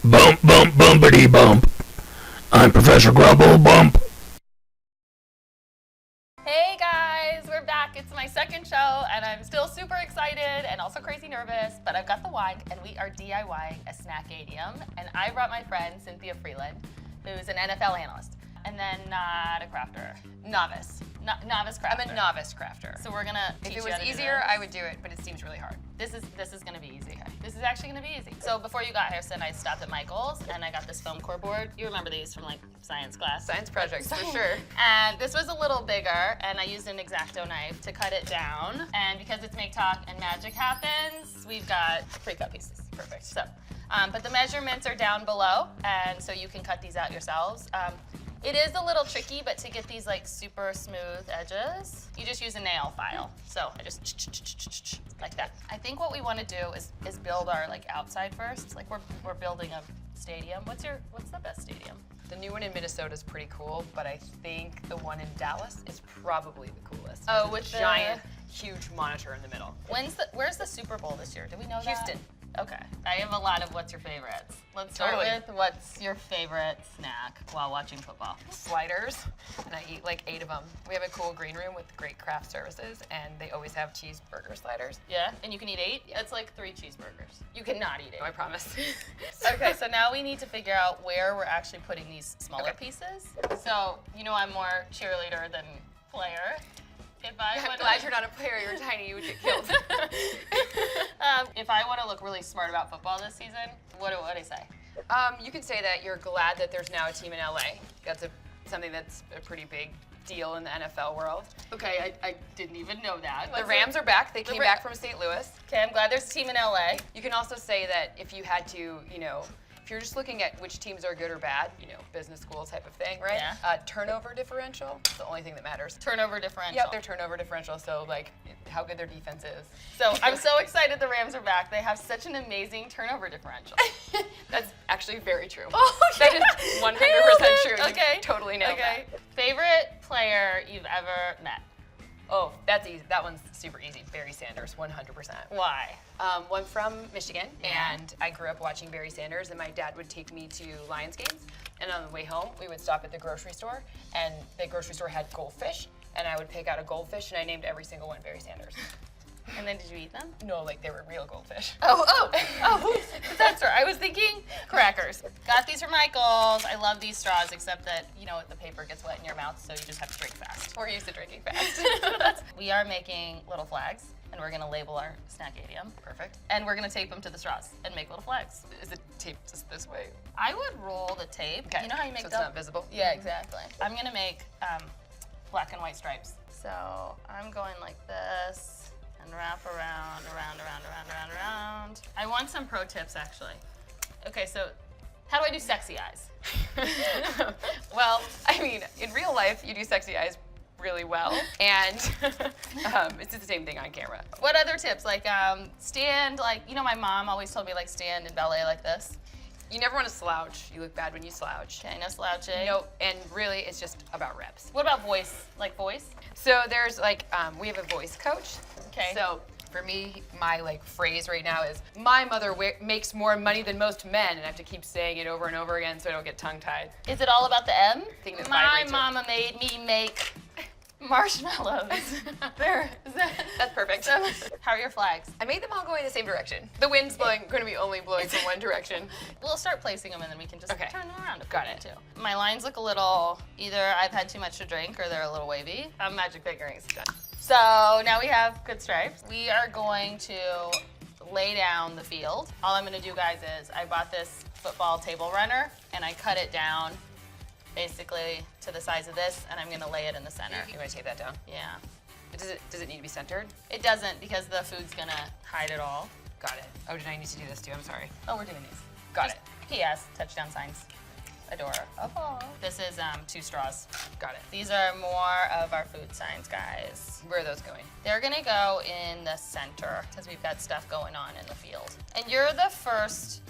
Bump, bump, bumpity bump. I'm Professor Grubblebump. Hey guys, we're back. It's my second show and I'm still super excited and also crazy nervous, but I've got the wine and we are DIYing a snackadium. And I brought my friend Cynthia Freeland, who's an NFL analyst, and then not a crafter. Novice. Novice crafter. I'm a novice crafter. So we're gonna teach If you it was how to do easier, this. I would do it, but it seems really hard. This is gonna be easy. Okay. This is actually gonna be easy. So before you got here, Sin, I stopped at Michael's and I got this foam core board. You remember these from like science class? Science projects, for sure. And this was a little bigger, and I used an X-Acto knife to cut it down. And because it's Make Talk and magic happens, we've got pre-cut pieces. Perfect. So, but the measurements are down below, and so you can cut these out yourselves. It is a little tricky, but to get these like super smooth edges, you just use a nail file. So I just like that. I think what we want to do is build our like outside first. Like we're building a stadium. What's the best stadium? The new one in Minnesota is pretty cool, but I think the one in Dallas is probably the coolest. Oh, It's with a giant, huge monitor in the middle. Where's the Super Bowl this year? Do we know that? Houston. Okay. I have a lot of what's your favorites. Let's start with what's your favorite snack while watching football? Sliders, and I eat like 8 of them. We have a cool green room with great craft services, and they always have cheeseburger sliders. Yeah, and you can eat 8? That's like 3 cheeseburgers. You cannot eat 8. No, I promise. Okay, so now we need to figure out where we're actually putting these smaller pieces. So, you know I'm more cheerleader than player. I'm glad you're not a player. You're tiny. You would get killed. If I want to look really smart about football this season, what do I say? You can say that you're glad that there's now a team in LA. That's something that's a pretty big deal in the NFL world. Okay, I didn't even know that. The Rams are back. They came back from St. Louis. Okay, I'm glad there's a team in LA. You can also say that if you had to, if you're just looking at which teams are good or bad, business school type of thing, right? Yeah. Turnover differential is the only thing that matters. Turnover differential. Yep, their turnover differential, so like how good their defense is. So I'm so excited the Rams are back. They have such an amazing turnover differential. That's actually very true. Oh, that is 100% true. Okay. You totally nailed that. Favorite player you've ever met? Oh, that's easy. That one's super easy. Barry Sanders, 100%. Why? Well, I'm from Michigan, and I grew up watching Barry Sanders, and my dad would take me to Lions games, and on the way home, we would stop at the grocery store, and the grocery store had goldfish, and I would pick out a goldfish, and I named every single one Barry Sanders. And then did you eat them? No, like they were real goldfish. Oh, that's right. I was thinking crackers. Got these from Michael's. I love these straws, except that, the paper gets wet in your mouth, so you just have to drink fast. We're used to drinking fast. We are making little flags, and we're gonna label our snackadium. Perfect. And we're gonna tape them to the straws and make little flags. Is it taped just this way? I would roll the tape. Okay. You know how you make so it's not visible? Yeah, exactly. I'm gonna make black and white stripes. So I'm going like this. And wrap around. I want some pro tips, actually. Okay, so how do I do sexy eyes? Well, I mean, in real life, you do sexy eyes really well, and it's the same thing on camera. What other tips? Like stand, my mom always told me, stand in ballet like this. You never want to slouch. You look bad when you slouch. Okay, no slouching. No, and really, it's just about reps. What about voice? Like voice? So there's we have a voice coach. Okay. So for me, my phrase right now is, my mother makes more money than most men, and I have to keep saying it over and over again so I don't get tongue-tied. Is it all about the M? Thing that My vibrates mama made me make marshmallows. That's perfect. So, how are your flags? I made them all going the same direction. The wind's going to be only blowing from one direction. We'll start placing them and then we can just turn them around. Got it. Too. My lines look a little, either I've had too much to drink or they're a little wavy. Magic fingerings. Done. So now we have good stripes. We are going to lay down the field. All I'm gonna do, guys, is I bought this football table runner and I cut it down basically to the size of this, and I'm gonna lay it in the center. You want to take that down? Yeah. Does it need to be centered? It doesn't, because the food's gonna hide it all. Got it. Oh, did I need to do this too? I'm sorry. Oh, we're doing these. Got it. P.S. Touchdown signs. Adora. Oh. This is 2 straws. Got it. These are more of our food signs, guys. Where are those going? They're gonna go in the center, because we've got stuff going on in the field. And you're the first,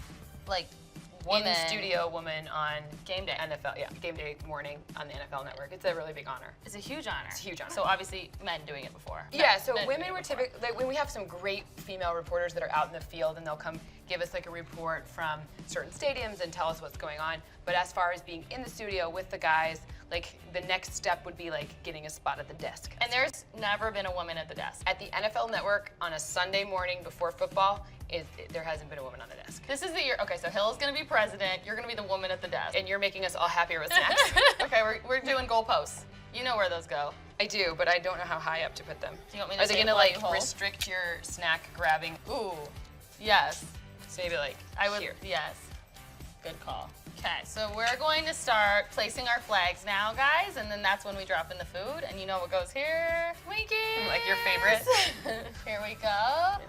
woman. In-studio woman on Game day. NFL, game day morning on the NFL Network. It's a really big honor. It's a huge honor. It's a huge honor. So obviously, men doing it before. Yeah, so women were typically, when we have some great female reporters that are out in the field and they'll come give us like a report from certain stadiums and tell us what's going on. But as far as being in the studio with the guys, like the next step would be like getting a spot at the desk. And there's never been a woman at the desk. At the NFL Network on a Sunday morning before football, there hasn't been a woman on the desk. This is the year. Okay, so Hill's gonna be president. You're gonna be the woman at the desk. And you're making us all happier with snacks. Okay, we're doing goalposts. You know where those go. I do, but I don't know how high up to put them. Do you want me to Are they say gonna while like you hold? restrict your snack grabbing? Ooh, yes. So maybe like I would. here. Yes. Good call. Okay, so we're going to start placing our flags now, guys, and then that's when we drop in the food. And you know what goes here? Twinkies. Like your favorite? Here we go.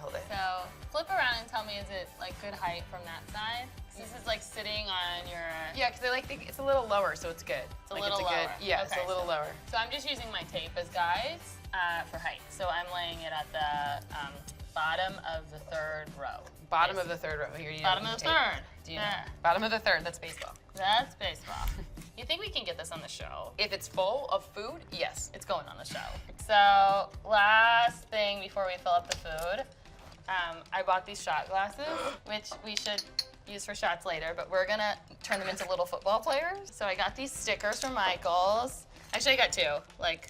Hold it. So flip around and tell me, is it like good height from that side? This is like sitting on your. Yeah, because I like it's a little lower, so it's good. It's a little lower. Yeah, Okay, it's a little lower. So I'm just using my tape as guides for height. So I'm laying it at the bottom of the third row. Bottom of the third row. Here, Bottom of the third. Do you know? There. Bottom of the third. That's baseball. That's baseball. You think we can get this on the show? If it's full of food, yes. It's going on the show. So last thing before we fill up the food, I bought these shot glasses, which we should use for shots later, but we're gonna turn them into little football players. So I got these stickers from Michaels. Actually, I got two, like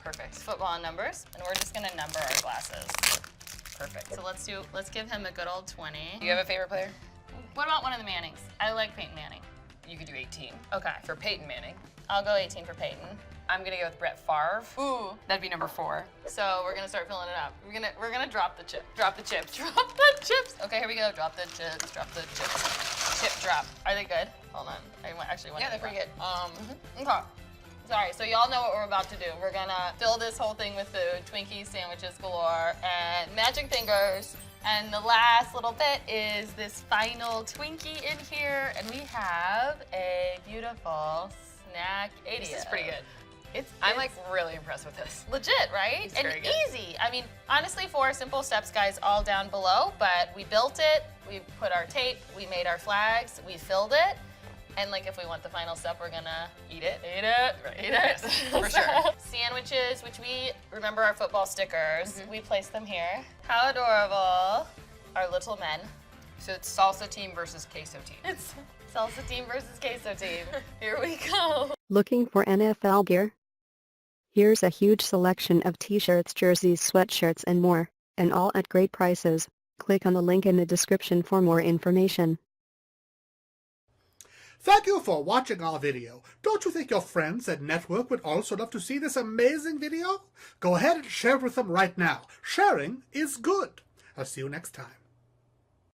Perfect. football numbers, and we're just gonna number our glasses. Perfect. So let's give him a good old 20. Do you have a favorite player? What about one of the Mannings? I like Peyton Manning. You could do 18. Okay. For Peyton Manning. I'll go 18 for Peyton. I'm gonna go with Brett Favre. Ooh. That'd be number 4. So we're gonna start filling it up. We're gonna drop the chip. Drop the chips. Drop the chips. Okay, here we go. Drop the chips. Drop the chips. Chip drop. Are they good? Hold on. Actually want Yeah, to they're pretty good. Okay. Sorry, so y'all know what we're about to do. We're gonna fill this whole thing with food, Twinkies, sandwiches galore, and magic fingers. And the last little bit is this final Twinkie in here, and we have a beautiful snack 80. This is pretty good. It's I'm like really impressed with this. legit, right? It's and very good. easy. I mean, honestly, 4 simple steps, guys, all down below, but we built it, we put our tape, we made our flags, we filled it, and like if we want the final step, we're gonna Eat it. eat it, Right. eat it. Yes, for sure. Sandwiches, which we remember our football stickers, Mm-hmm. we placed them here. How adorable, our little men. So it's salsa team versus queso team. It's salsa team versus queso team. Here we go. Looking for NFL gear? Here's a huge selection of t-shirts, jerseys, sweatshirts and more, and all at great prices. Click on the link in the description for more information. Thank you for watching our video. Don't you think your friends at Network would also love to see this amazing video? Go ahead and share it with them right now. Sharing is good. I'll see you next time.